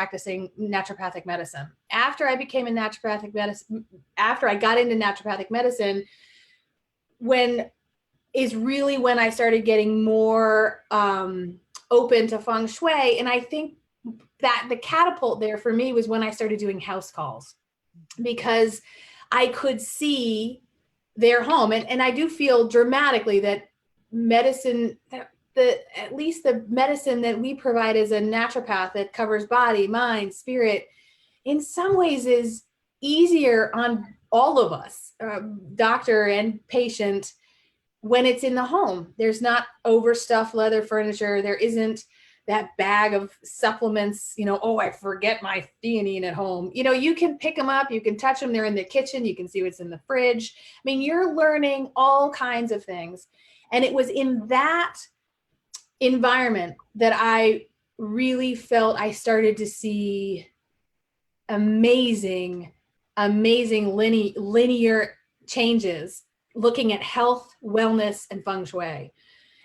practicing naturopathic medicine. After I became a naturopathic medicine, after I got into naturopathic medicine, when I started getting more open to Feng Shui. And I think that the catapult there for me was when I started doing house calls, because I could see their home. And I do feel dramatically that medicine, at least the medicine that we provide as a naturopath that covers body, mind, spirit, in some ways is easier on all of us, doctor and patient, when it's in the home. There's not overstuffed leather furniture. There isn't that bag of supplements, oh, I forget my theanine at home. You can pick them up, you can touch them, they're in the kitchen, you can see what's in the fridge. I mean, you're learning all kinds of things. And it was in that environment that I really felt I started to see amazing linear changes looking at health, wellness, and Feng Shui.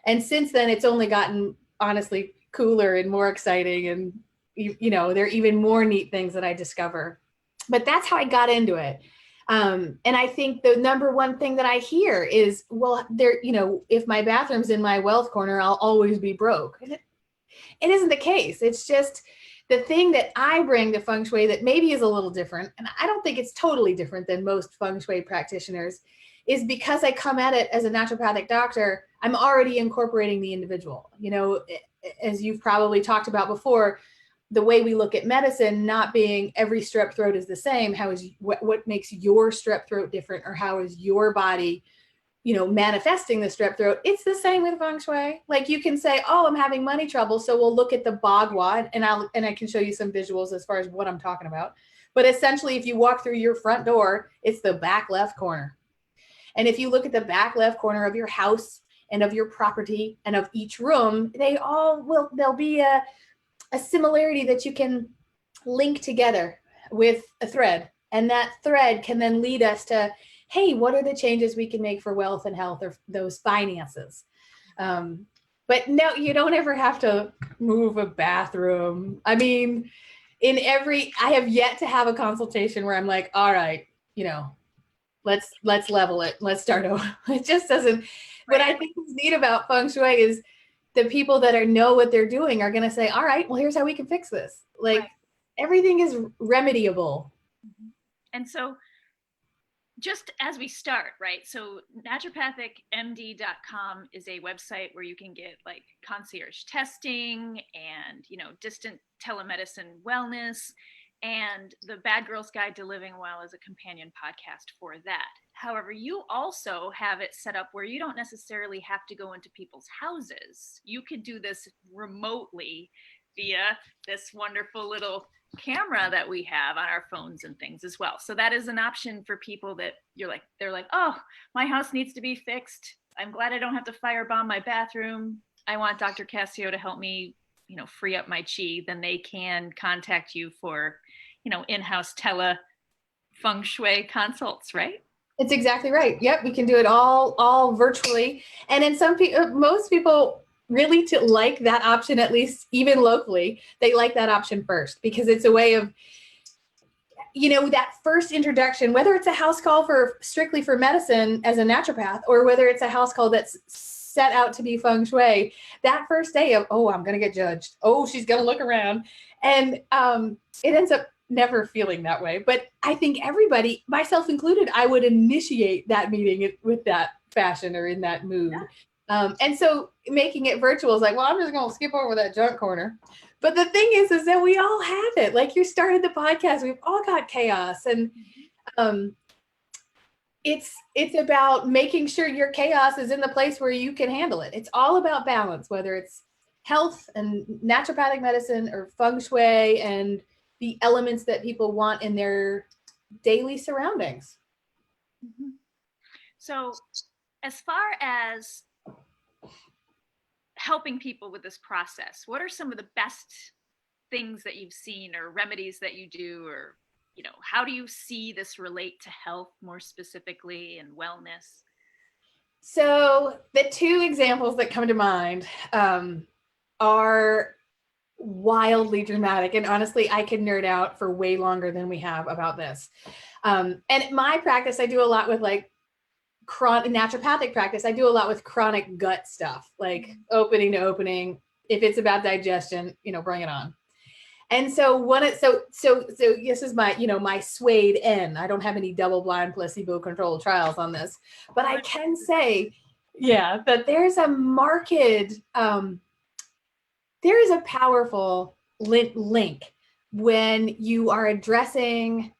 And since then, it's only gotten, honestly, cooler and more exciting. And, there are even more neat things that I discover. But that's how I got into it. And I think the number one thing that I hear is, well, if my bathroom's in my wealth corner, I'll always be broke. It isn't the case. It's just the thing that I bring to Feng Shui that maybe is a little different, and I don't think it's totally different than most Feng Shui practitioners, is because I come at it as a naturopathic doctor, I'm already incorporating the individual. As you've probably talked about before, the way we look at medicine not being every strep throat is the same. What makes your strep throat different, or how is your body, manifesting the strep throat? It's the same with Feng Shui. Like, you can say, oh, I'm having money trouble, so we'll look at the Bagua, and I can show you some visuals as far as what I'm talking about. But essentially, if you walk through your front door, it's the back left corner. And if you look at the back left corner of your house and of your property and of each room, there'll be a similarity that you can link together with a thread. And that thread can then lead us to, hey, what are the changes we can make for wealth and health, or those finances? But no, you don't ever have to move a bathroom. I mean, I have yet to have a consultation where I'm like, all right, let's level it. Let's start over. It just doesn't. What I think is neat about Feng Shui is the people that know what they're doing are going to say, all right, well, here's how we can fix this. Like, everything is remediable. And so just as we start, right? So naturopathicmd.com is a website where you can get like concierge testing and, distant telemedicine wellness, and the Bad Girl's Guide to Living Well is a companion podcast for that. However, you also have it set up where you don't necessarily have to go into people's houses. You could do this remotely via this wonderful little camera that we have on our phones and things as well. So that is an option for people that they're like, oh, my house needs to be fixed. I'm glad I don't have to firebomb my bathroom. I want Dr. Cassio to help me, free up my chi. Then they can contact you for, in-house Feng Shui consults, right? It's exactly right. Yep. We can do it all virtually. And in most people really like that option, at least even locally, they like that option first, because it's a way of, that first introduction, whether it's a house call strictly for medicine as a naturopath, or whether it's a house call that's set out to be Feng Shui, that first day of, oh, I'm going to get judged. Oh, she's going to look around. And it ends up never feeling that way. But I think everybody, myself included, I would initiate that meeting with that fashion or in that mood. Yeah. And so making it virtual is like, well, I'm just going to skip over that junk corner. But the thing is that we all have it. Like, you started the podcast, we've all got chaos. And it's about making sure your chaos is in the place where you can handle it. It's all about balance, whether it's health and naturopathic medicine or Feng Shui and the elements that people want in their daily surroundings. Mm-hmm. So as far as helping people with this process, what are some of the best things that you've seen, or remedies that you do, or how do you see this relate to health more specifically and wellness? So the two examples that come to mind are wildly dramatic. And honestly, I could nerd out for way longer than we have about this. And my practice, I do a lot with like chronic naturopathic practice. I do a lot with chronic gut stuff, like opening to opening. If it's about digestion, bring it on. And so so this is my, my swayed N. I don't have any double blind placebo controlled trials on this, but I can say, that there's a marked, there is a powerful link when you are addressing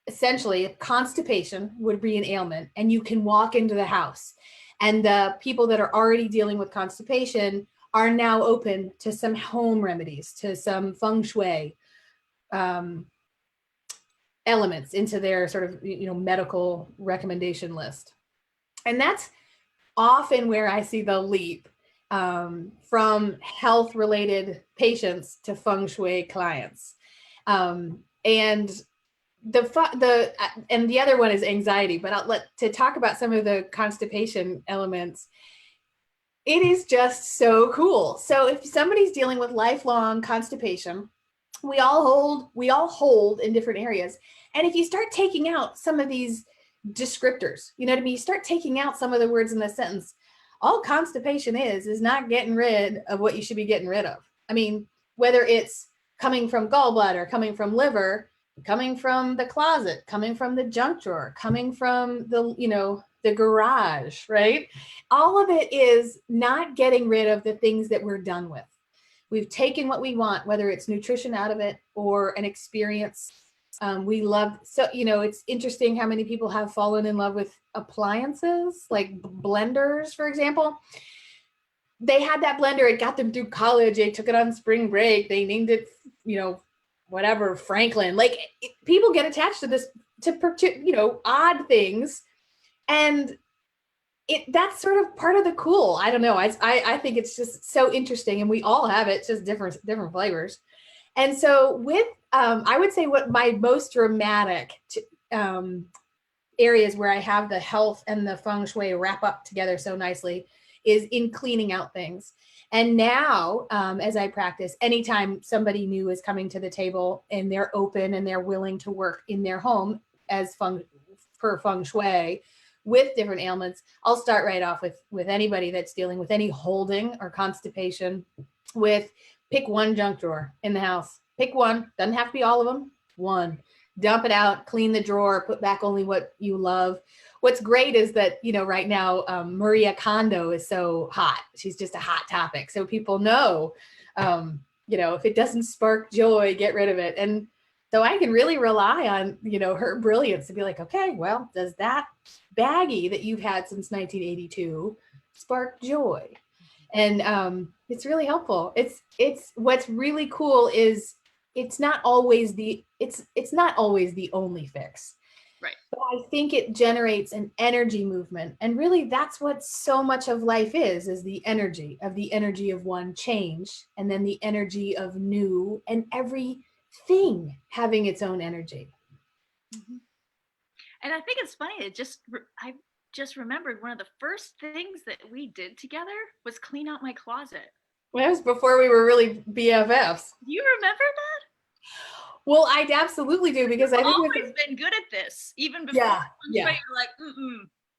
essentially constipation would be an ailment, and you can walk into the house and the people that are already dealing with constipation are now open to some home remedies, to some Feng Shui elements into their sort of, medical recommendation list. And that's often where I see the leap from health related patients to Feng Shui clients. And the other one is anxiety, but to talk about some of the constipation elements. It is just so cool. So if somebody's dealing with lifelong constipation, we all hold in different areas. And if you start taking out some of these descriptors, you know what I mean? You start taking out some of the words in the sentence. All constipation is not getting rid of what you should be getting rid of. I mean, whether it's coming from gallbladder, coming from liver, coming from the closet, coming from the junk drawer, coming from the garage, right? All of it is not getting rid of the things that we're done with. We've taken what we want, whether it's nutrition out of it or an experience. We love, so, it's interesting how many people have fallen in love with appliances, like blenders, for example. They had that blender, it got them through college. They took it on spring break. They named it, whatever, Franklin. Like people get attached to this, to odd things. And that's sort of part of the cool. I don't know. I think it's just so interesting, and we all have it, it's just different flavors. And so with, I would say what my most dramatic areas where I have the health and the Feng Shui wrap up together so nicely is in cleaning out things. And now, as I practice, anytime somebody new is coming to the table and they're open and they're willing to work in their home as per Feng Shui with different ailments, I'll start right off with anybody that's dealing with any holding or constipation with pick one junk drawer in the house. Pick one, doesn't have to be all of them, one. Dump it out, clean the drawer, put back only what you love. What's great is that, right now, Maria Kondo is so hot. She's just a hot topic. So people know, if it doesn't spark joy, get rid of it. And so I can really rely on, her brilliance to be like, okay, well, does that baggie that you've had since 1982 spark joy? And it's really helpful. It's what's really cool is it's not always the only fix. Right. But I think it generates an energy movement. And really that's what so much of life is the energy of one change, and then the energy of new, and everything having its own energy. Mm-hmm. And I think it's funny. I just remembered one of the first things that we did together was clean out my closet. Well, that was before we were really BFFs. Do you remember that? Well, I absolutely do, because I think I've always been good at this, even before. Yeah. You're like,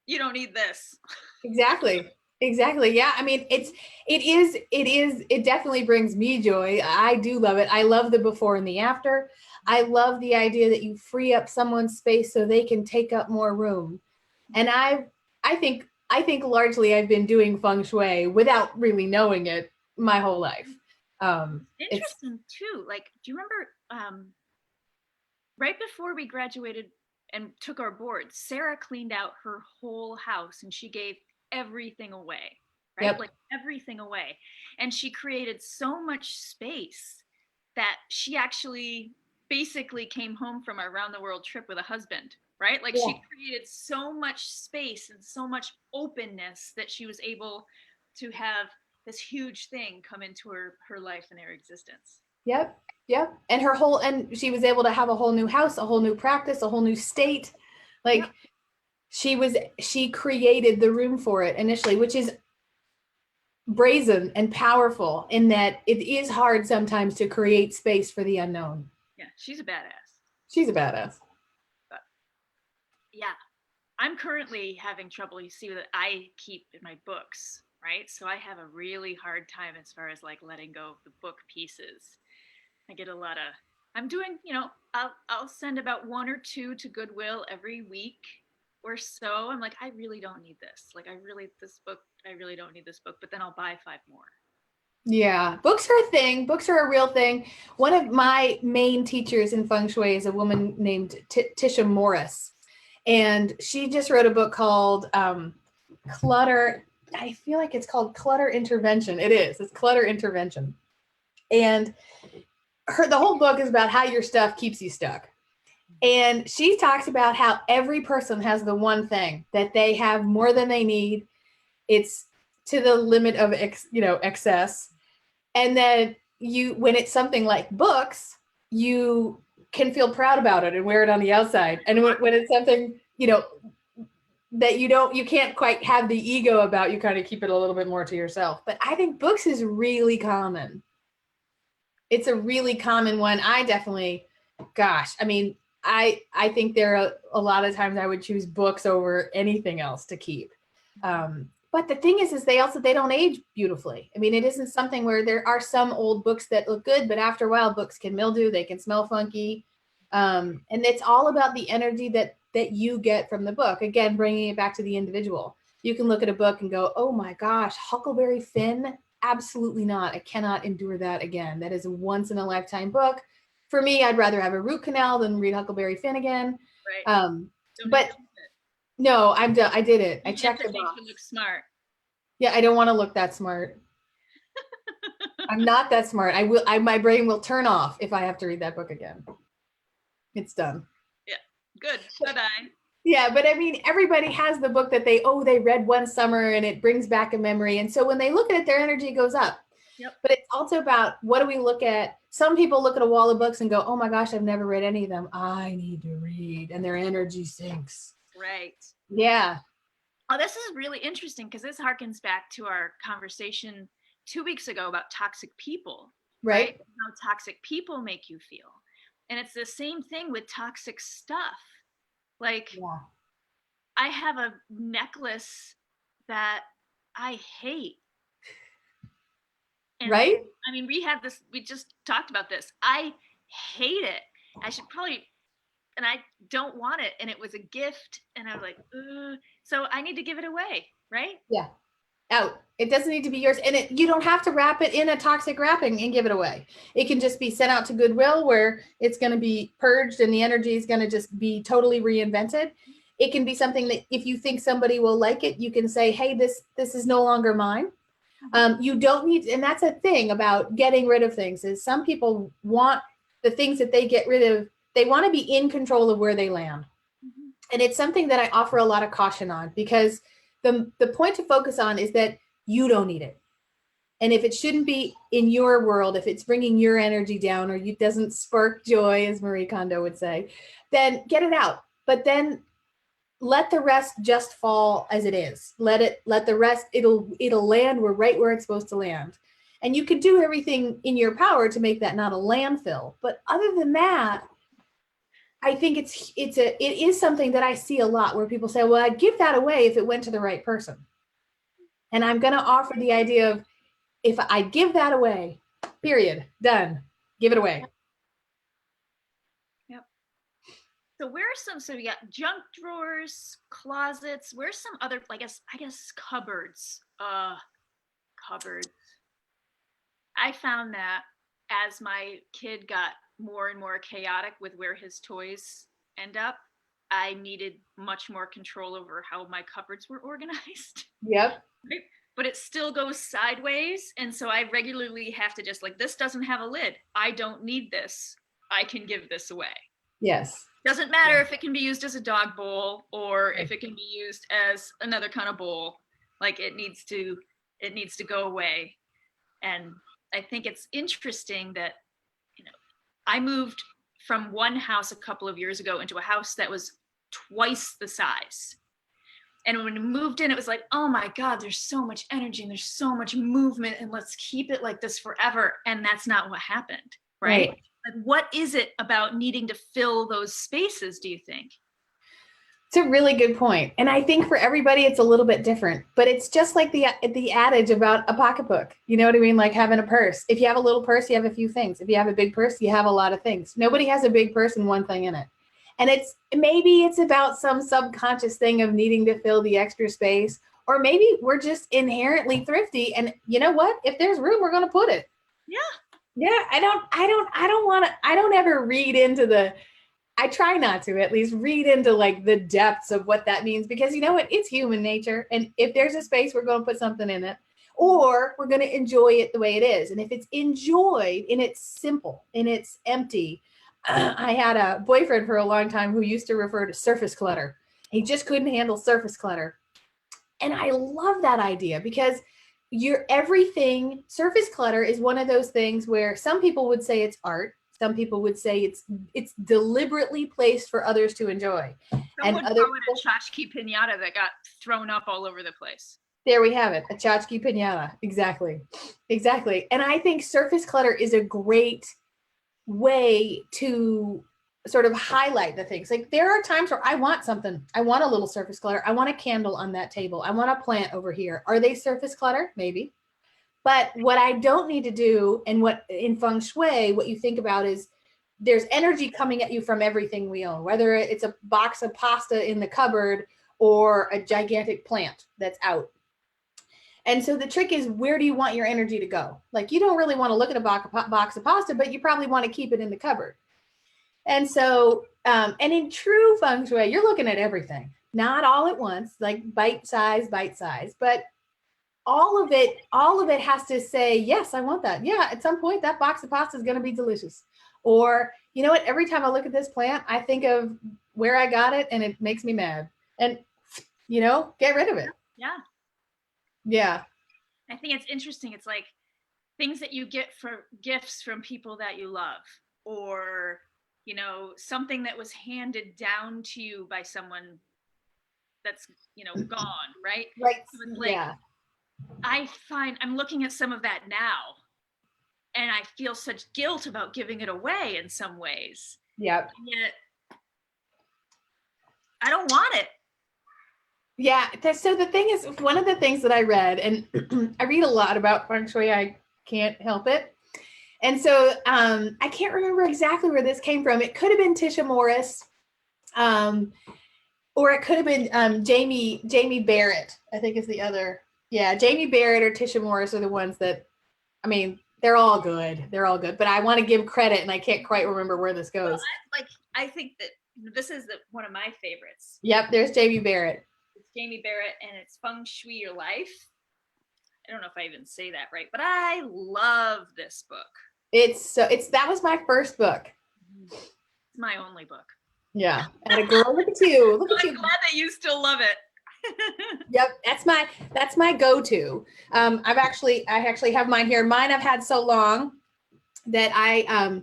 you don't need this. Exactly. Yeah. I mean, it definitely brings me joy. I do love it. I love the before and the after. I love the idea that you free up someone's space so they can take up more room. And I think largely I've been doing Feng Shui without really knowing it my whole life. Interesting too. Like, do you remember right before we graduated and took our boards, Sarah cleaned out her whole house and she gave everything away, right? Yep. Like everything away. And she created so much space that she actually basically came home from a around the world trip with a husband, right? Like she created so much space and so much openness that she was able to have this huge thing come into her life and her existence. Yep. And she was able to have a whole new house, a whole new practice, a whole new state. Like she created the room for it initially, which is brazen and powerful in that it is hard sometimes to create space for the unknown. Yeah, she's a badass. She's a badass. But yeah, I'm currently having trouble. You see that I keep in my books, right? So I have a really hard time as far as like letting go of the book pieces. I get a lot of, I'm doing, I'll send about one or two to Goodwill every week or so. I'm like, I really don't need this. Like, I really don't need this book, but then I'll buy 5 more. Yeah, books are a thing. Books are a real thing. One of my main teachers in Feng Shui is a woman named Tisha Morris. And she just wrote a book called Clutter. I feel like it's called Clutter Intervention. It is. It's Clutter Intervention. And the whole book is about how your stuff keeps you stuck. And she talks about how every person has the one thing that they have more than they need. It's to the limit of excess. And then when it's something like books, you can feel proud about it and wear it on the outside. And when it's something, that you can't quite have the ego about, you kind of keep it a little bit more to yourself. But I think books is really common. It's a really common one. I definitely, I think there are a lot of times I would choose books over anything else to keep. But the thing is they don't age beautifully. I mean, it isn't something where there are some old books that look good, but after a while, books can mildew, they can smell funky. And it's all about the energy that you get from the book. Again, bringing it back to the individual. You can look at a book and go, oh my gosh, Huckleberry Finn? Absolutely not. I cannot endure that again. That is a once in a lifetime book. For me, I'd rather have a root canal than read Huckleberry Finn again. Right. But no, I'm done. I did it. I checked the box. You look smart. Yeah, I don't want to look that smart. I'm not that smart. My brain will turn off if I have to read that book again. It's done. Yeah, good. Bye-bye. Yeah, but I mean, everybody has the book that they read one summer and it brings back a memory. And so when they look at it, their energy goes up. Yep. But it's also about, what do we look at? Some people look at a wall of books and go, oh my gosh, I've never read any of them. I need to read. And their energy sinks. Right. Yeah. Oh, this is really interesting because this harkens back to our conversation 2 weeks ago about toxic people. Right. How toxic people make you feel. And it's the same thing with toxic stuff. Like, yeah. I have a necklace that I hate. And right? I mean, we just talked about this. I hate it. I should probably, and I don't want it. And it was a gift. And I was like, ugh. So I need to give it away, right? Yeah. Out. It doesn't need to be yours. And you don't have to wrap it in a toxic wrapping and give it away. It can just be sent out to Goodwill where it's going to be purged and the energy is going to just be totally reinvented. It can be something that if you think somebody will like it, you can say, hey, this is no longer mine. You don't need, and that's a thing about getting rid of things, is some people want the things that they get rid of, they want to be in control of where they land. Mm-hmm. And it's something that I offer a lot of caution on, because the point to focus on is that you don't need it. And if it shouldn't be in your world, if it's bringing your energy down or it doesn't spark joy, as Marie Kondo would say, then get it out. But then let the rest just fall as it is. Let the rest, it'll land right where it's supposed to land. And you can do everything in your power to make that not a landfill. But other than that, I think it is something that I see a lot where people say, well, I'd give that away if it went to the right person. And I'm going to offer the idea of, if I give that away, period, done, give it away. Yep. So so we got junk drawers, closets. Where's some other, I guess cupboards. Cupboards. I found that as my kid got more and more chaotic with where his toys end up, I needed much more control over how my cupboards were organized. Yep. Right? But it still goes sideways. And so I regularly have to just this doesn't have a lid. I don't need this. I can give this away. Yes. Doesn't matter if it can be used as a dog bowl or if it can be used as another kind of bowl. It needs to go away. And I think it's interesting that, I moved from one house a couple of years ago into a house that was twice the size. And when we moved in, it was like, oh my God, there's so much energy and there's so much movement, and let's keep it like this forever. And that's not what happened, right? Like, what is it about needing to fill those spaces, do you think? It's a really good point. And I think for everybody, it's a little bit different, but it's just like the adage about a pocketbook. You know what I mean? Like having a purse. If you have a little purse, you have a few things. If you have a big purse, you have a lot of things. Nobody has a big purse and one thing in it. And maybe it's about some subconscious thing of needing to fill the extra space, or maybe we're just inherently thrifty. And you know what? If there's room, we're going to put it. Yeah. Yeah. I don't ever read into I try not to at least read into like the depths of what that means, because you know what? It's human nature. And if there's a space, we're going to put something in it, or we're going to enjoy it the way it is. And if it's enjoyed and it's simple and it's empty, I had a boyfriend for a long time who used to refer to surface clutter. He just couldn't handle surface clutter. And I love that idea, because surface clutter is one of those things where some people would say it's art. Some people would say it's deliberately placed for others to enjoy. Someone called it a tchotchke pinata that got thrown up all over the place. There we have it, a tchotchke pinata. Exactly. And I think surface clutter is a great way to sort of highlight the things. Like there are times where I want something. I want a little surface clutter. I want a candle on that table. I want a plant over here. Are they surface clutter? Maybe. But what I don't need to do, and what in Feng Shui, what you think about is there's energy coming at you from everything we own, whether it's a box of pasta in the cupboard or a gigantic plant that's out. And so the trick is, where do you want your energy to go? Like you don't really want to look at a box of pasta, but you probably want to keep it in the cupboard. And so, and in true Feng Shui, you're looking at everything, not all at once, like bite size, but all of it has to say, yes, I want that. Yeah, at some point that box of pasta is going to be delicious. Or, you know what, every time I look at this plant, I think of where I got it and it makes me mad. And, get rid of it. Yeah. Yeah. I think it's interesting. It's like things that you get for gifts from people that you love, or, something that was handed down to you by someone that's, gone, right? Right. So like, yeah. I find I'm looking at some of that now, and I feel such guilt about giving it away in some ways. Yep. And yet I don't want it. Yeah. So the thing is, one of the things that I read, and I read a lot about Feng Shui, I can't help it. And so I can't remember exactly where this came from. It could have been Tisha Morris, or it could have been Jamie Barrett, I think is the other. Yeah, Jamie Barrett or Tisha Morris are the ones that, they're all good. But I want to give credit, and I can't quite remember where this goes. Well, I think that this is one of my favorites. Yep, there's Jamie Barrett. It's Jamie Barrett, and it's Feng Shui Your Life. I don't know if I even say that right, but I love this book. That was my first book. It's my only book. Yeah. And a girl, look at you. I'm glad that you still love it. Yep, that's my go-to. I actually have mine here. Mine I've had so long that I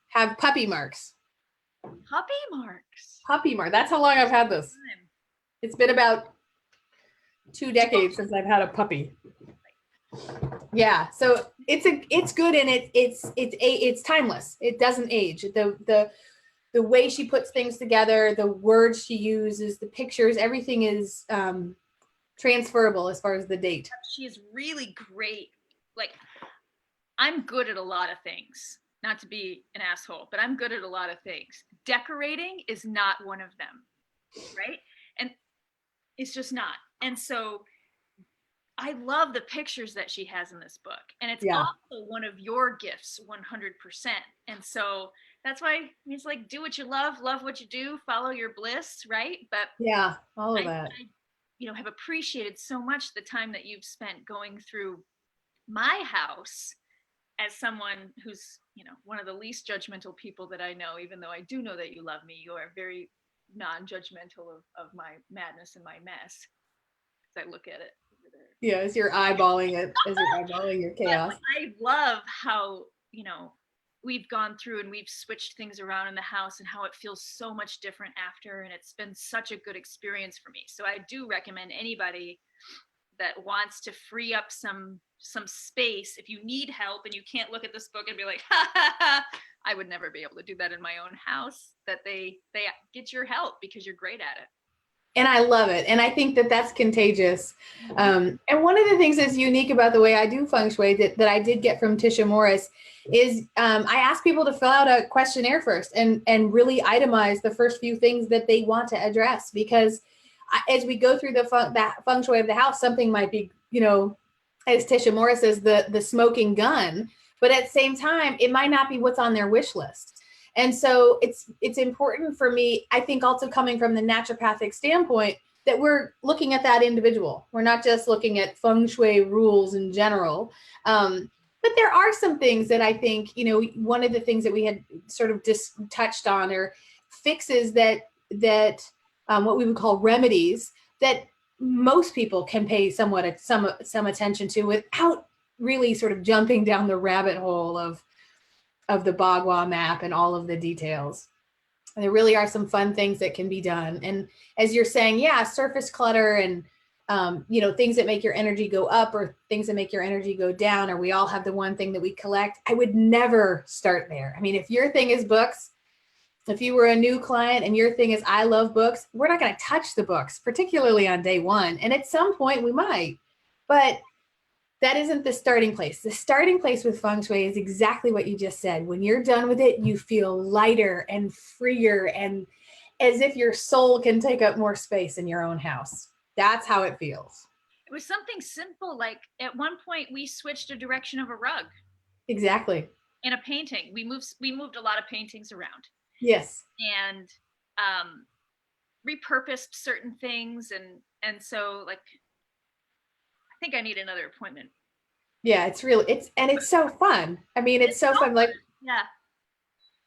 have puppy marks. Puppy mark. That's how long I've had this. It's been about 2 decades since I've had a puppy. Yeah, so it's good, and it's timeless. It doesn't age. The way she puts things together, the words she uses, the pictures, everything is transferable as far as the date. She is really great. Like, I'm good at a lot of things, not to be an asshole, but I'm good at a lot of things. Decorating is not one of them, right? And it's just not. And so I love the pictures that she has in this book. And it's also one of your gifts, 100%. And so that's why it's like, do what you love what you do, follow your bliss, right? But yeah, all of that. I have appreciated so much the time that you've spent going through my house as someone who's, one of the least judgmental people that I know, even though I do know that you love me. You are very non-judgmental of my madness and my mess, as I look at it over there. Yeah, as you're eyeballing it, as you're eyeballing your chaos. But I love how, we've gone through and we've switched things around in the house and how it feels so much different after, and it's been such a good experience for me. So I do recommend anybody that wants to free up some space, if you need help and you can't look at this book and be like, ha ha ha, I would never be able to do that in my own house, that they get your help because you're great at it. And I love it. And I think that that's contagious. And one of the things that's unique about the way I do Feng Shui that I did get from Tisha Morris is I ask people to fill out a questionnaire first and really itemize the first few things that they want to address. Because as we go through that Feng Shui of the house, something might be, as Tisha Morris says, the smoking gun. But at the same time, it might not be what's on their wish list. And so it's important for me, I think, also coming from the naturopathic standpoint, that we're looking at that individual. We're not just looking at Feng Shui rules in general. But there are some things that I think, one of the things that we had sort of just touched on are fixes that what we would call remedies that most people can pay some attention to without really sort of jumping down the rabbit hole of the Bagua Map and all of the details. And there really are some fun things that can be done. And as you're saying, surface clutter and, things that make your energy go up or things that make your energy go down, or we all have the one thing that we collect. I would never start there. I mean, if your thing is books, if you were a new client and your thing is, I love books, we're not going to touch the books, particularly on day one. And at some point we might, but that isn't the starting place. The starting place with Feng Shui is exactly what you just said. When you're done with it, you feel lighter and freer and as if your soul can take up more space in your own house. That's how it feels. It was something simple. Like at one point we switched a direction of a rug. Exactly. In a painting. We moved a lot of paintings around. Yes. And repurposed certain things. And so like, I think I need another appointment. Yeah, it's so fun. I mean, it's so fun. Like,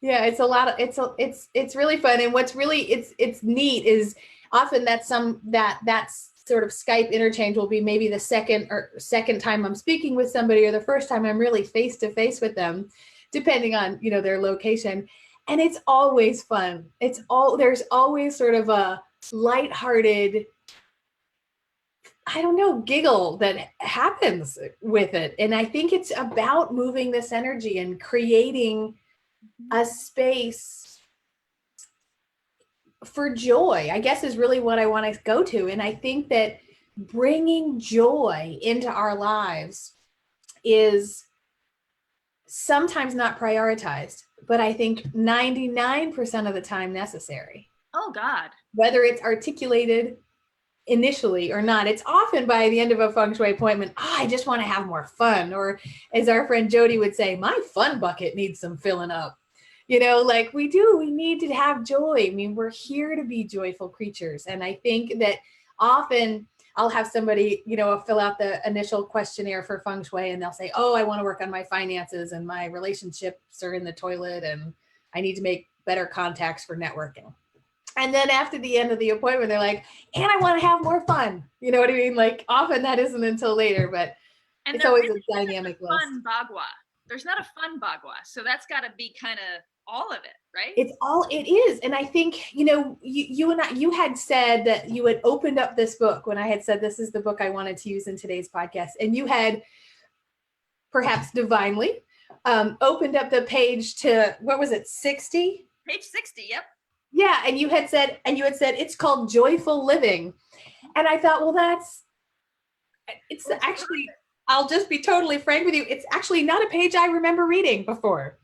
yeah, it's a lot of, it's really fun. And what's really, it's neat is often that sort of Skype interchange will be maybe the second time I'm speaking with somebody, or the first time I'm really face to face with them, depending on, their location. And it's always fun. There's always sort of a lighthearted, giggle that happens with it. And I think it's about moving this energy and creating a space for joy, I guess, is really what I want to go to. And I think that bringing joy into our lives is sometimes not prioritized, but I think 99% of the time necessary. Oh God. Whether it's articulated initially or not, it's often by the end of a Feng Shui appointment, I just want to have more fun. Or as our friend Jody would say, my fun bucket needs some filling up. Like we need to have joy. I mean, we're here to be joyful creatures. And I think that often I'll have somebody, fill out the initial questionnaire for Feng Shui and they'll say, oh, I want to work on my finances and my relationships are in the toilet and I need to make better contacts for networking. And then after the end of the appointment, they're like, and I want to have more fun. You know what I mean? Like often that isn't until later, but it's always a dynamic list. Fun Bagua. There's not a fun Bagua. So that's got to be kind of all of it, right? It is. And I think, you and I, you had said that you had opened up this book when I had said, this is the book I wanted to use in today's podcast. And you had perhaps divinely opened up the page to, what was it? 60? Page 60. Yep. Yeah. And you had said it's called Joyful Living. And I thought, well, it's actually, I'll just be totally frank with you. It's actually not a page I remember reading before.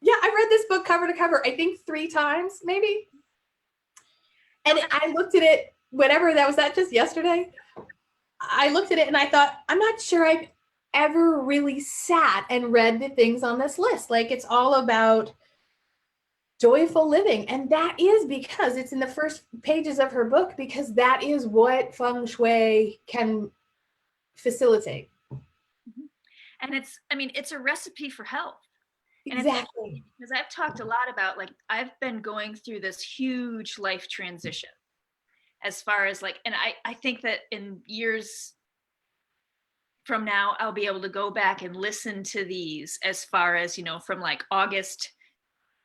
Yeah, I read this book cover to cover, I think 3 times, maybe. And I looked at it, that just yesterday. I looked at it and I thought, I'm not sure I've ever really sat and read the things on this list. Like it's all about joyful living. And that is because it's in the first pages of her book, because that is what Feng Shui can facilitate. And it's a recipe for health. Exactly. Because I've talked a lot about, like, I've been going through this huge life transition as far as like, and I think that in years from now, I'll be able to go back and listen to these as far as, from like August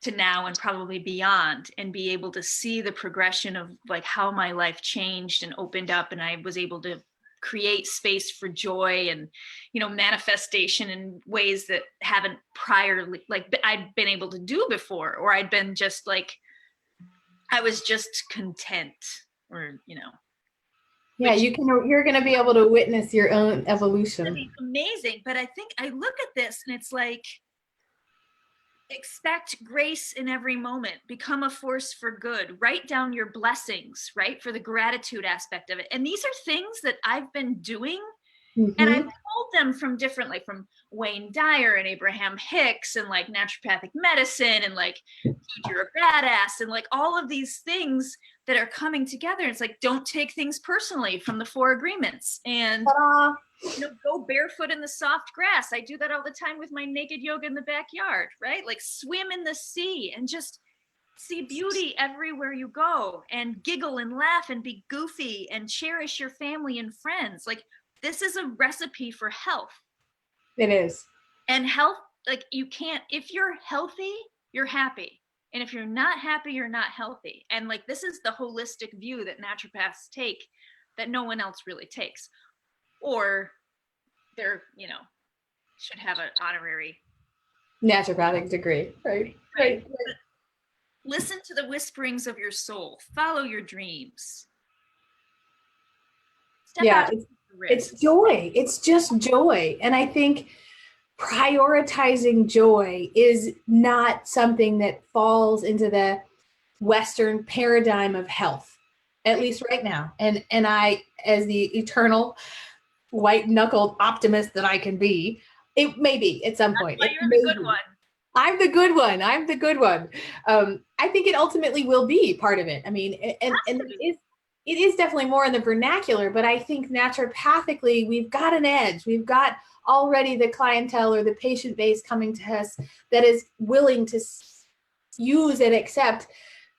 to now and probably beyond, and be able to see the progression of like how my life changed and opened up, and I was able to create space for joy and manifestation in ways that haven't priorly like I'd been able to do before, or I'd been just like I was just content, or Yeah, you're going to be able to witness your own evolution. It's amazing. But I think I look at this and it's like, expect grace in every moment, become a force for good, write down your blessings, right? For the gratitude aspect of it. And these are things that I've been doing. Mm-hmm. And I've pulled them from different, like from Wayne Dyer and Abraham Hicks and like naturopathic medicine and like You're a Badass and like all of these things that are coming together. It's like, don't take things personally from the 4 agreements, and go barefoot in the soft grass. I do that all the time with my naked yoga in the backyard, right? Like swim in the sea and just see beauty everywhere you go, and giggle and laugh and be goofy and cherish your family and friends. Like this is a recipe for health. It is. And health, like you can't, if you're healthy, you're happy. And if you're not happy, you're not healthy. And like, this is the holistic view that naturopaths take that no one else really takes. Or they're, should have an honorary naturopathic degree, right? Right. Listen to the whisperings of your soul. Follow your dreams. It's joy. It's just joy. And I think prioritizing joy is not something that falls into the Western paradigm of health, at least right now. And I, as the eternal white-knuckled optimist that I can be, it may be at some point. You're the good one. I'm the good one. I'm the good one. I think it ultimately will be part of it. I mean, and it is definitely more in the vernacular, but I think naturopathically, we've got an edge. We've got already the clientele or the patient base coming to us that is willing to use and accept,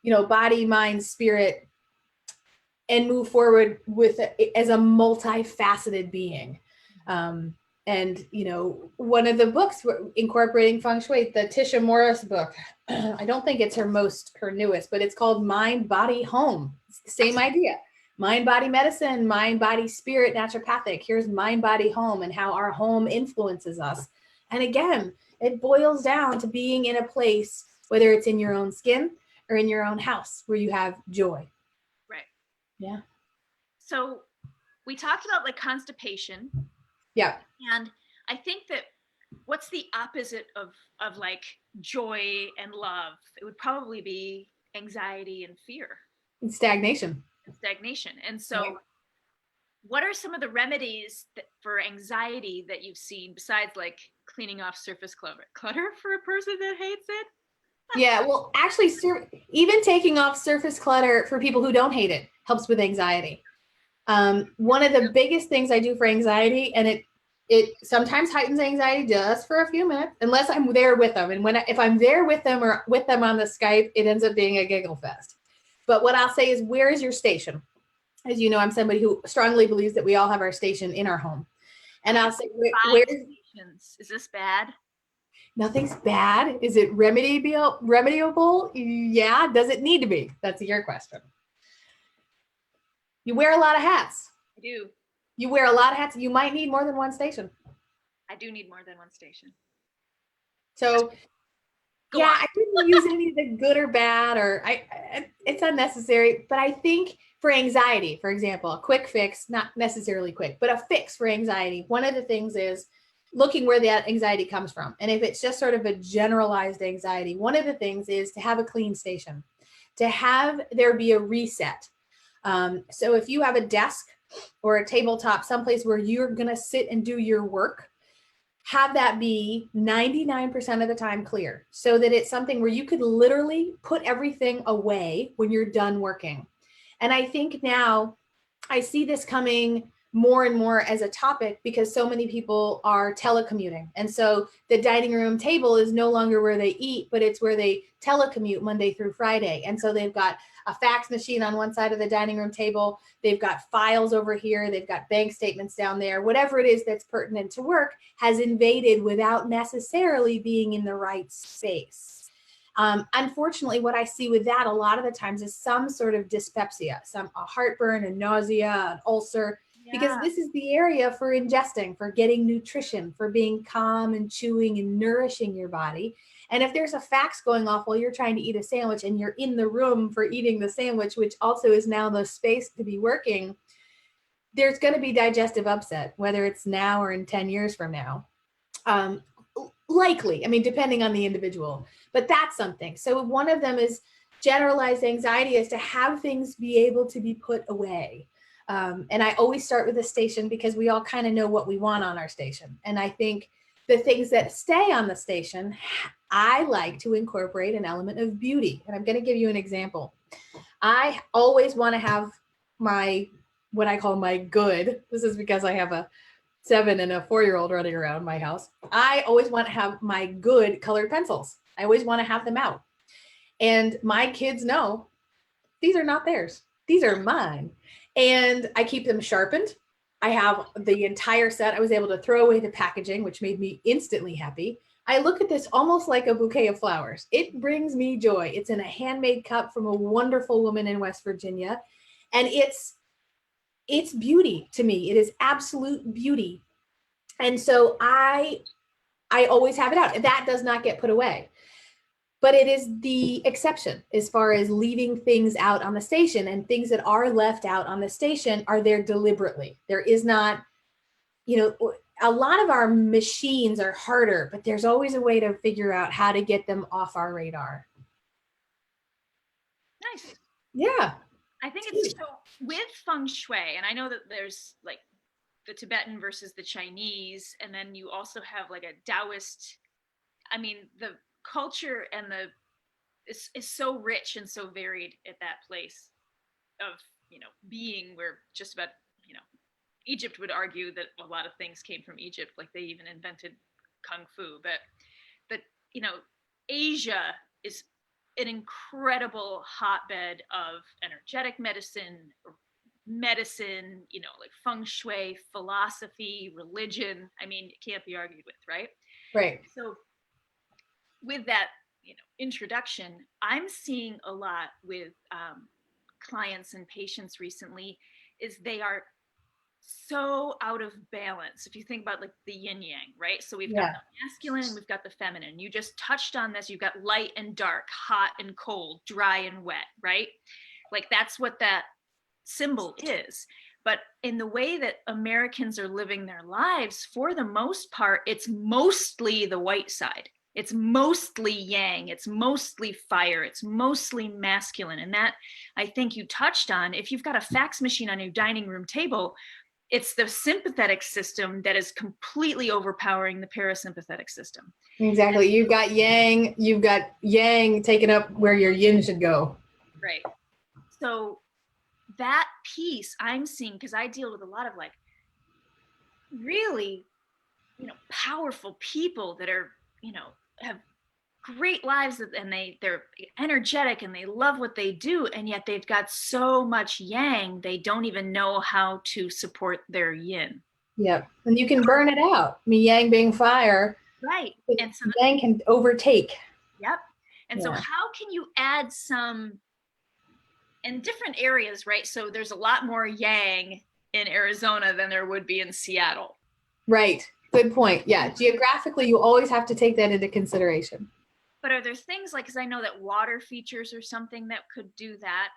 body, mind, spirit, and move forward with as a multifaceted being. And, one of the books incorporating Feng Shui, the Tisha Morris book, I don't think it's her newest, but it's called Mind, Body, Home. It's the same idea. Mind, body medicine, mind, body, spirit, naturopathic. Here's mind, body, home, and how our home influences us. And again, it boils down to being in a place, whether it's in your own skin or in your own house, where you have joy. Right. Yeah. So we talked about like constipation. Yeah. And I think that what's the opposite of like joy and love? It would probably be anxiety and fear. And stagnation. And so what are some of the remedies for anxiety that you've seen besides like cleaning off surface clutter for a person that hates it? Yeah, well, actually, even taking off surface clutter for people who don't hate it helps with anxiety. One of the biggest things I do for anxiety, and it sometimes heightens anxiety just for a few minutes, unless I'm there with them. And if I'm there with them or with them on the Skype, it ends up being a giggle fest. But what I'll say is, where is your station? As you know, I'm somebody who strongly believes that we all have our station in our home. And I'll say, where is this bad? Nothing's bad. Is it remediable? Yeah. Does it need to be? That's your question. You wear a lot of hats. I do. You wear a lot of hats. You might need more than one station. I do need more than one station. So I didn't use any of the good or bad, or it's unnecessary. But I think for anxiety, for example, a quick fix, not necessarily quick, but a fix for anxiety. One of the things is looking where that anxiety comes from. And if it's just sort of a generalized anxiety, one of the things is to have a clean station, to have there be a reset. So if you have a desk or a tabletop, someplace where you're going to sit and do your work, have that be 99% of the time clear, so that it's something where you could literally put everything away when you're done working. And I think now I see this coming more and more as a topic because so many people are telecommuting. And so the dining room table is no longer where they eat, but it's where they telecommute Monday through Friday. And so they've got a fax machine on one side of the dining room table. They've got files over here. They've got bank statements down there. Whatever it is that's pertinent to work has invaded without necessarily being in the right space. Unfortunately, what I see with that a lot of the times is some sort of dyspepsia, a heartburn, a nausea, an ulcer, because this is the area for ingesting, for getting nutrition, for being calm and chewing and nourishing your body. And if there's a fax going off while you're trying to eat a sandwich and you're in the room for eating the sandwich, which also is now the space to be working, there's going to be digestive upset, whether it's now or in 10 years from now. Likely, I mean, depending on the individual, but that's something. So one of them is generalized anxiety, is to have things be able to be put away. And I always start with the station because we all kind of know what we want on our station. And I think the things that stay on the station, I like to incorporate an element of beauty. And I'm going to give you an example. I always want to have what I call my good. This is because I have a 7 and a 4-year-old running around my house. I always want to have my good colored pencils. I always want to have them out. And my kids know these are not theirs. These are mine. And I keep them sharpened. I have the entire set. I was able to throw away the packaging, which made me instantly happy. I look at this almost like a bouquet of flowers. It brings me joy. It's in a handmade cup from a wonderful woman in West Virginia. And it's beauty to me. It is absolute beauty. And so I always have it out. That does not get put away. But it is the exception as far as leaving things out on the station, and things that are left out on the station are there deliberately. There is not, a lot of our machines are harder, but there's always a way to figure out how to get them off our radar. Nice. Yeah. I think it's so with Feng Shui, and I know that there's like the Tibetan versus the Chinese, and then you also have like a Taoist. I mean, the culture and is so rich and so varied at that place of being, where just about Egypt would argue that a lot of things came from Egypt, like they even invented kung fu, but Asia is an incredible hotbed of energetic medicine, like Feng Shui, philosophy, religion. I mean, it can't be argued with, right? Right. So with that, introduction, I'm seeing a lot with clients and patients recently is they are so out of balance. If you think about like the yin yang, right? So we've got the masculine and we've got the feminine. You just touched on this. You've got light and dark, hot and cold, dry and wet, right? Like that's what that symbol is. But in the way that Americans are living their lives, for the most part, it's mostly the white side. It's mostly yang, it's mostly fire, it's mostly masculine. And that, I think you touched on, if you've got a fax machine on your dining room table, it's the sympathetic system that is completely overpowering the parasympathetic system. Exactly. You've got yang taken up where your yin should go. Right. So that piece I'm seeing, because I deal with a lot of like really, powerful people that are, have great lives, and they're energetic and they love what they do, and yet they've got so much yang they don't even know how to support their yin. Yep. And you can burn it out. I mean, yang being fire, right? And so yang can overtake. Yep. And so how can you add some in different areas, right? So there's a lot more yang in Arizona than there would be in Seattle. Right. Good point. Yeah. Geographically, you always have to take that into consideration. But are there things like, because I know that water features or something that could do that?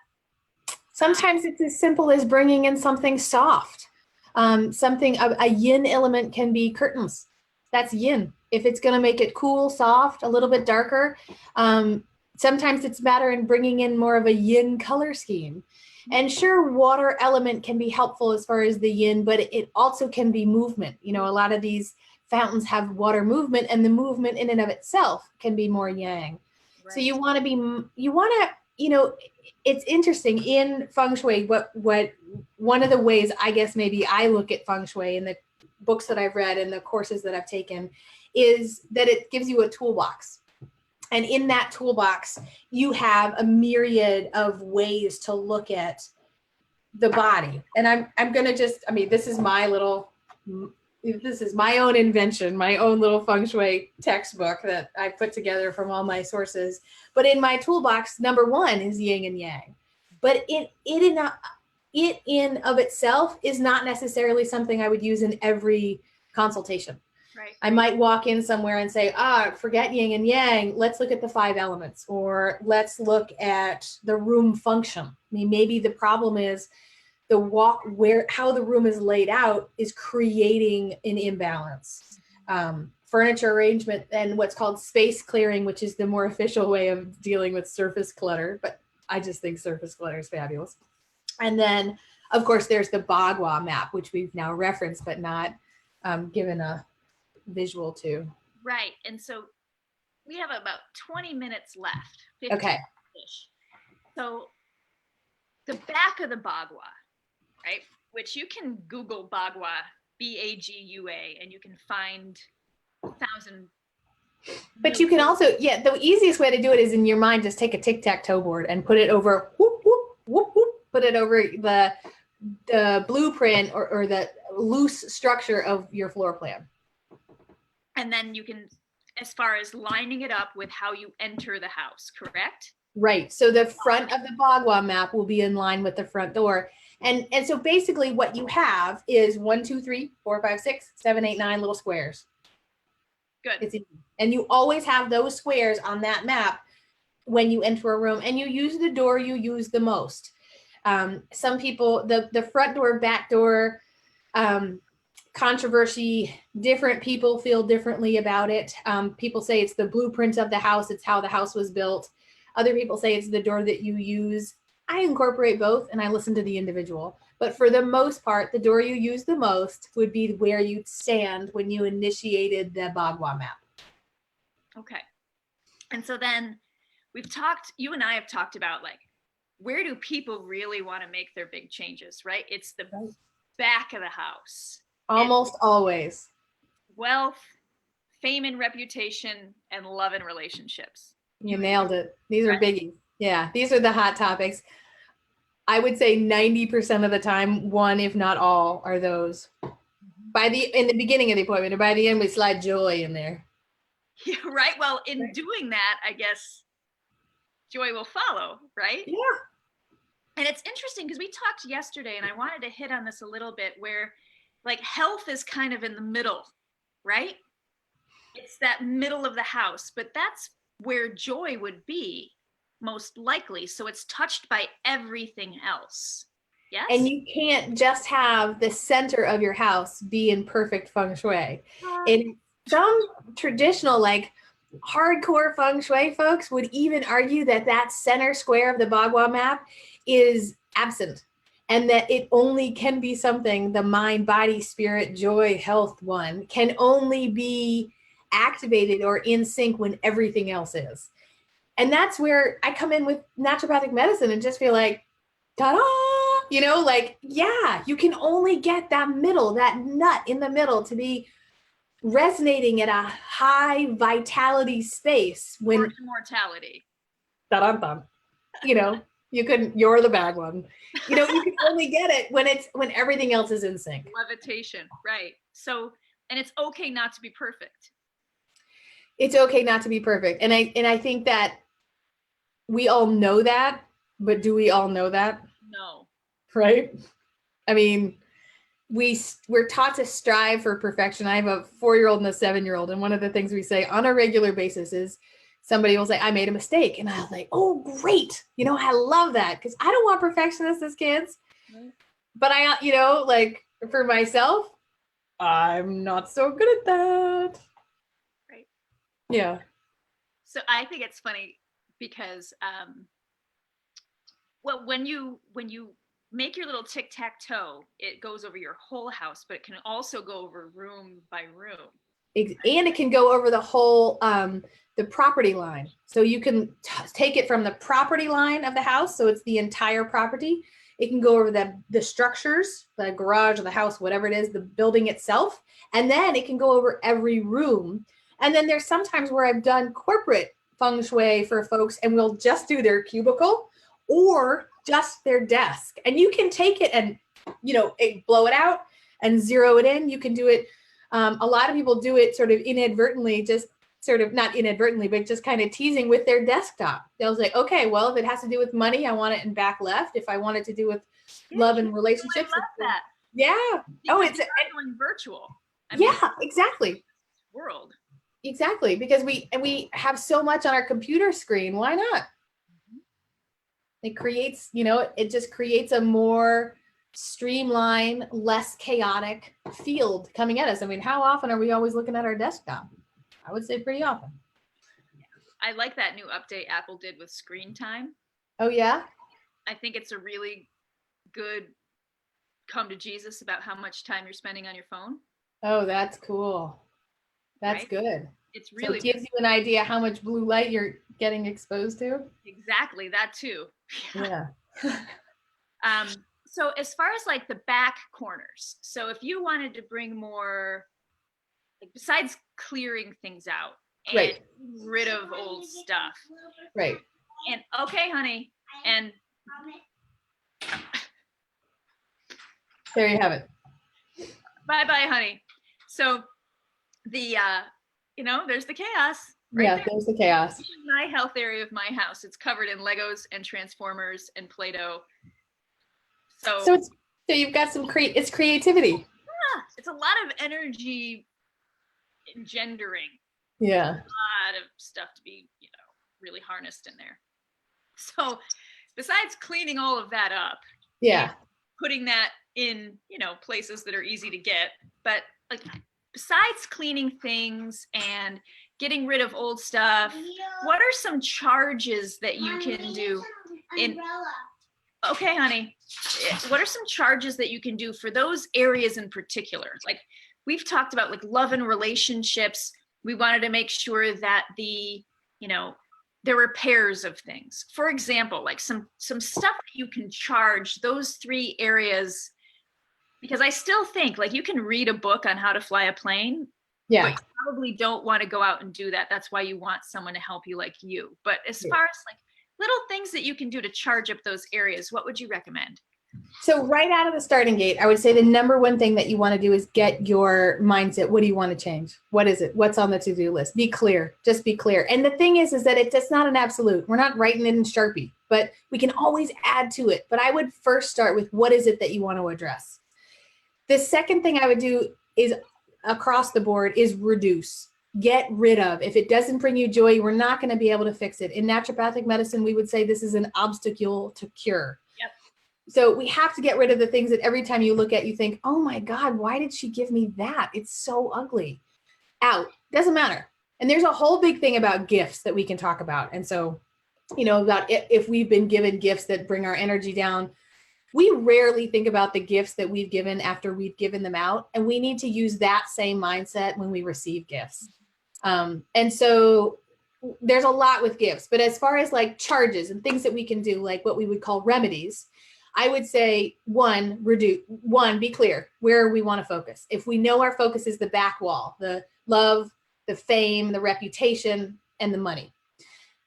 Sometimes it's as simple as bringing in something soft. A yin element can be curtains. That's yin. If it's going to make it cool, soft, a little bit darker. Sometimes it's matter in bringing in more of a yin color scheme. And sure, water element can be helpful as far as the yin, but it also can be movement. A lot of these fountains have water movement, and the movement in and of itself can be more yang. Right. So you want to you know, it's interesting in Feng Shui. What one of the ways I guess maybe I look at Feng Shui in the books that I've read and the courses that I've taken is that it gives you a toolbox. And in that toolbox, you have a myriad of ways to look at the body. And I'm going to just, I mean, this is my own invention, my own little Feng Shui textbook that I put together from all my sources. But in my toolbox, number one is yin and yang. But it in of itself is not necessarily something I would use in every consultation. Right. I might walk in somewhere and say, forget yin and yang. Let's look at the 5 elements, or let's look at the room function. I mean, maybe the problem is how the room is laid out is creating an imbalance. Furniture arrangement and what's called space clearing, which is the more official way of dealing with surface clutter. But I just think surface clutter is fabulous. And then, of course, there's the Bagua Map, which we've now referenced, but not given a visual to. Right. And so we have about 20 minutes left. Okay. So the back of the Bagua, right? Which you can Google Bagua, Bagua, and you can find 1,000. But you can also, the easiest way to do it is in your mind, just take a tic-tac-toe board and put it over, whoop, whoop, whoop, whoop, put it over the blueprint or the loose structure of your floor plan. And then you can, as far as lining it up with how you enter the house, correct? Right. So the front of the Bagua map will be in line with the front door. And so basically what you have is 1, 2, 3, 4, 5, 6, 7, 8, 9 little squares. Good. It's easy. And you always have those squares on that map when you enter a room, and you use the door you use the most. Some people, the front door, back door, controversy, different people feel differently about it. People say it's the blueprint of the house. It's how the house was built. Other people say it's the door that you use. I incorporate both and I listen to the individual. But for the most part, the door you use the most would be where you'd stand when you initiated the Bagua map. Okay. And so then you and I have talked about, like, where do people really want to make their big changes, right? It's the back of the house. Almost always. Wealth, fame and reputation, and love and relationships. You nailed it. These are biggies. Yeah, these are the hot topics. I would say 90% of the time, one, if not all, are those. In the beginning of the appointment, and by the end, we slide joy in there. Yeah, right. Well, in doing that, I guess joy will follow, right? Yeah. And it's interesting because we talked yesterday, and I wanted to hit on this a little bit, where like health is kind of in the middle, right? It's that middle of the house, but that's where joy would be most likely. So it's touched by everything else. Yes. And you can't just have the center of your house be in perfect feng shui. In some traditional, like hardcore feng shui folks would even argue that center square of the Bagua map is absent, and that it only can be something, the mind, body, spirit, joy, health one can only be activated or in sync when everything else is. And that's where I come in with naturopathic medicine and just feel like, ta-da, you can only get that middle, that nut in the middle to be resonating at a high vitality space when mortality. Da-dum-dum. You're the bad one. You can only get it when everything else is in sync. Levitation, right. So, and it's okay not to be perfect. It's okay not to be perfect. And I think that we all know that, but do we all know that? No. Right? I mean, we're taught to strive for perfection. I have a 4-year-old and a 7-year-old. And one of the things we say on a regular basis is somebody will say, I made a mistake. And I'll say, oh, great. I love that because I don't want perfectionists as kids. Right. But for myself, I'm not so good at that. Right. Yeah. So I think it's funny because, when you make your little tic-tac-toe, it goes over your whole house, but it can also go over room by room. And it can go over the whole, the property line. So you can take it from the property line of the house. So it's the entire property. It can go over the structures, the garage or the house, whatever it is, the building itself. And then it can go over every room. And then there's sometimes where I've done corporate feng shui for folks and we'll just do their cubicle or just their desk. And you can take it and, blow it out and zero it in. You can do it. A lot of people do it sort of inadvertently, just sort of not inadvertently, but just kind of teasing with their desktop. They'll say, okay, well, if it has to do with money, I want it in back left. If I want it to do with love and relationships. I love that. Yeah. It's going virtual. Exactly. World. Exactly. Because we have so much on our computer screen. Why not? It creates, it just creates a more streamlined, less chaotic field coming at us. I mean, how often are we always looking at our desktop? I would say pretty often. I like that new update Apple did with screen time. Oh, yeah? I think it's a really good come to Jesus about how much time you're spending on your phone. Oh, that's cool. That's right? Good. It's really so it gives you an idea how much blue light you're getting exposed to. Exactly, that too. Yeah. So as far as like the back corners, so if you wanted to bring more, like besides clearing things out and right. rid of old stuff. Right. And okay, honey. And there you have it. Bye-bye, honey. So the, there's the chaos. Right there's the chaos. This is my health area of my house. It's covered in Legos and Transformers and Play-Doh. So you've got it's creativity. Yeah, it's a lot of energy engendering. Yeah. A lot of stuff to be, really harnessed in there. So besides cleaning all of that up, putting that in, places that are easy to get, but like besides cleaning things and getting rid of old stuff, what are some charges that you can do Okay, honey. What are some charges that you can do for those areas in particular? Like we've talked about like love and relationships. We wanted to make sure that the repairs of things. For example, like some stuff that you can charge those three areas, because I still think like you can read a book on how to fly a plane. Yeah. But you probably don't want to go out and do that. That's why you want someone to help you like you. But as far as like little things that you can do to charge up those areas, what would you recommend? So right out of the starting gate, I would say the number one thing that you want to do is get your mindset. What do you want to change? What is it? What's on the to-do list? Be clear. Just be clear. And the thing is that it's not an absolute. We're not writing it in Sharpie, but we can always add to it. But I would first start with what is it that you want to address? The second thing I would do is across the board is reduce. Get rid of. If it doesn't bring you joy, we're not going to be able to fix it. In naturopathic medicine, we would say this is an obstacle to cure. Yep. So we have to get rid of the things that every time you look at, you think, oh my God, why did she give me that? It's so ugly. Out. Doesn't matter. And there's a whole big thing about gifts that we can talk about. And so, about if we've been given gifts that bring our energy down, we rarely think about the gifts that we've given after we've given them out. And we need to use that same mindset when we receive gifts. And so there's a lot with gifts, but as far as like charges and things that we can do, like what we would call remedies, I would say be clear where we want to focus. If we know our focus is the back wall, the love, the fame, the reputation, and the money,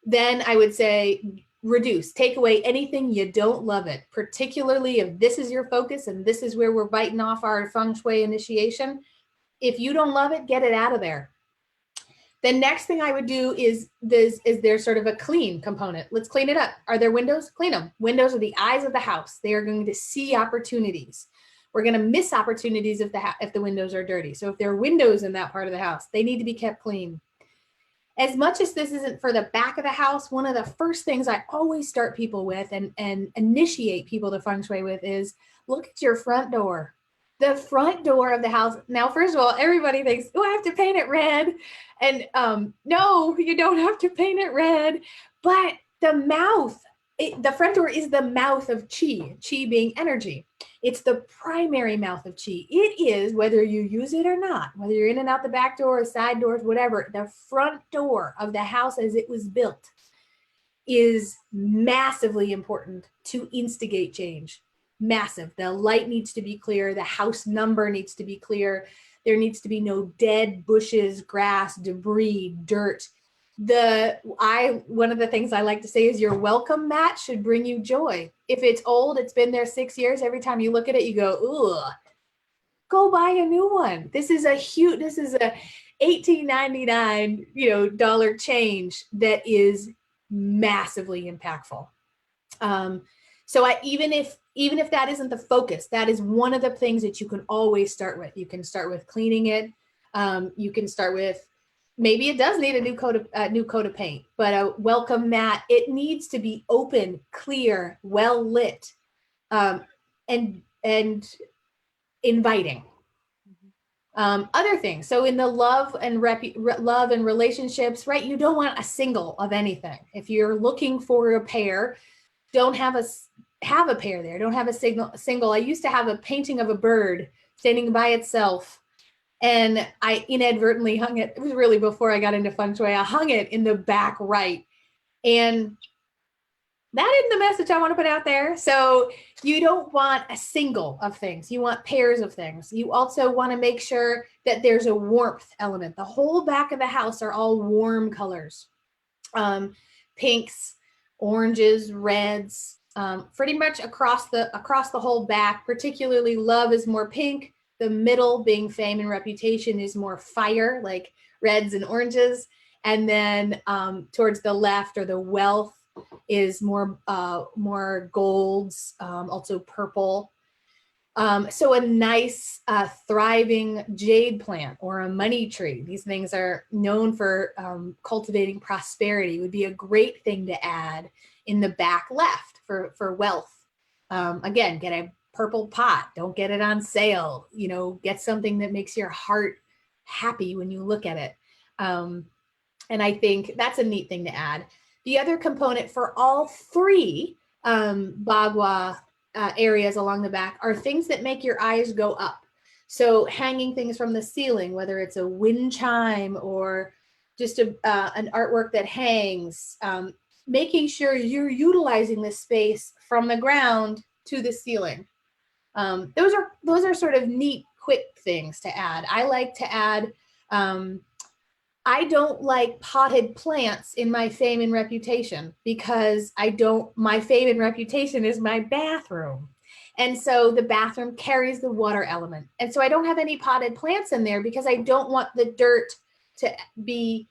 then I would say reduce, take away anything you don't love it, particularly if this is your focus and this is where we're biting off our feng shui initiation. If you don't love it, get it out of there. The next thing I would do is there's sort of a clean component. Let's clean it up. Are there windows? Clean them. Windows are the eyes of the house. They are going to see opportunities. We're going to miss opportunities if the windows are dirty. So if there are windows in that part of the house, they need to be kept clean. As much as this isn't for the back of the house, one of the first things I always start people with and initiate people to feng shui with is look at your front door. The front door of the house. Now, first of all, everybody thinks, oh, I have to paint it red. And no, you don't have to paint it red. But the mouth the front door is the mouth of chi, chi being energy. It's the primary mouth of chi. It is, whether you use it or not, whether you're in and out the back door, side doors, whatever, the front door of the house as it was built is massively important to instigate change. Massive. The light needs to be clear. The house number needs to be clear. There needs to be no dead bushes, grass, debris, dirt. One of the things I like to say is your welcome mat should bring you joy. If it's old, it's been there 6 years, every time you look at it, you go, ugh, go buy a new one. This is a $18.99, dollar change that is massively impactful. So even if that isn't the focus, that is one of the things that you can always start with. You can start with cleaning it. You can start with, maybe it does need a new coat of paint, but a welcome mat. It needs to be open, clear, well lit, and inviting. Other things. So in the love and relationships, right? You don't want a single of anything. If you're looking for a pair, don't have a pair there. Don't have a single. I used to have a painting of a bird standing by itself, and I inadvertently hung it. It was really before I got into Feng Shui. I hung it in the back right, and that isn't the message I want to put out there. So you don't want a single of things. You want pairs of things. You also want to make sure that there's a warmth element. The whole back of the house are all warm colors. Pinks, oranges, reds, pretty much across the whole back. Particularly love is more pink. The middle, being fame and reputation, is more fire, like reds and oranges. And then towards the left, or the wealth, is more golds, also purple. So a nice thriving jade plant or a money tree. These things are known for cultivating prosperity. Would be a great thing to add in the back left for wealth. Again, get a purple pot. Don't get it on sale. Get something that makes your heart happy when you look at it. And I think that's a neat thing to add. The other component for all three Bagua areas along the back are things that make your eyes go up. So hanging things from the ceiling, whether it's a wind chime or just an artwork that hangs, making sure you're utilizing the space from the ground to the ceiling. Those are sort of neat, quick things to add. I like to add, I don't like potted plants in my fame and reputation, because my fame and reputation is my bathroom. And so the bathroom carries the water element. And so I don't have any potted plants in there, because I don't want the dirt to be,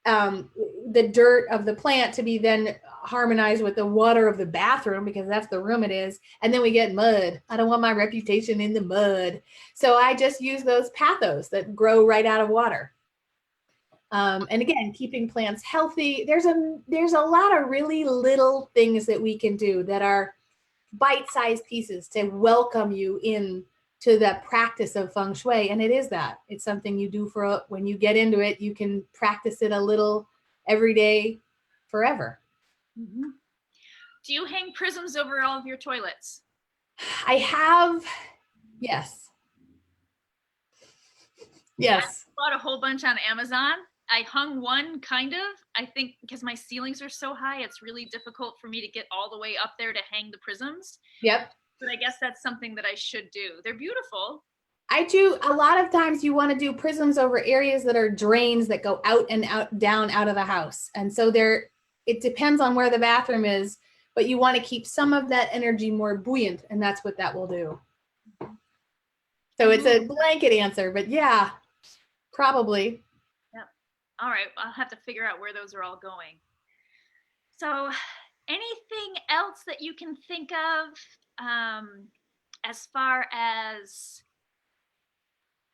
the dirt of the plant to be then harmonized with the water of the bathroom, because that's the room it is. And then we get mud. I don't want my reputation in the mud. So I just use those pathos that grow right out of water. And again, keeping plants healthy. There's a lot of really little things that we can do that are bite-sized pieces to welcome you in to the practice of Feng Shui. And it is that. It's something you do when you get into it, you can practice it a little every day forever. Mm-hmm. Do you hang prisms over all of your toilets? I have, yes. Yes. I bought a whole bunch on Amazon. I hung one, kind of. I think because my ceilings are so high, it's really difficult for me to get all the way up there to hang the prisms. Yep. But I guess that's something that I should do. They're beautiful. I do. A lot of times you want to do prisms over areas that are drains that go out and down out of the house. And so it depends on where the bathroom is, but you want to keep some of that energy more buoyant, and that's what that will do. So it's a blanket answer, but yeah, probably. All right, I'll have to figure out where those are all going. So anything else that you can think of as far as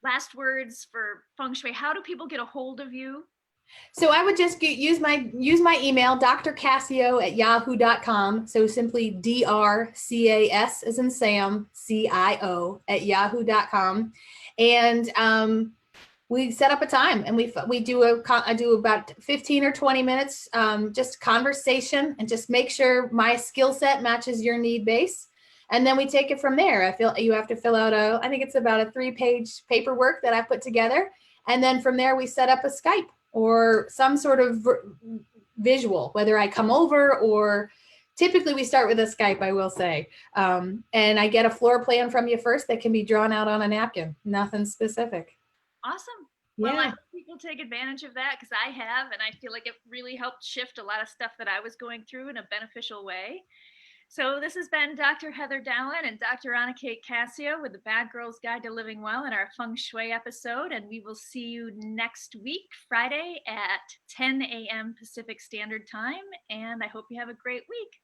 last words for Feng Shui? How do people get a hold of you? So I would just use my email, drcassio@yahoo.com. So simply DRCAS as in Sam, CIO @yahoo.com. And We set up a time and we do I do about 15 or 20 minutes, just conversation, and just make sure my skill set matches your need base. And then we take it from there. I feel you have to fill out I think it's about a 3-page paperwork that I put together. And then from there, we set up a Skype or some sort of visual, whether I come over, or typically we start with a Skype, I will say. And I get a floor plan from you first that can be drawn out on a napkin, nothing specific. Awesome. Yeah. Well, I hope people take advantage of that, because I have, and I feel like it really helped shift a lot of stuff that I was going through in a beneficial way. So this has been Dr. Heather Dowling and Dr. Anna Kate Cassio with the Bad Girl's Guide to Living Well in our Feng Shui episode. And we will see you next week, Friday at 10 a.m. Pacific Standard Time. And I hope you have a great week.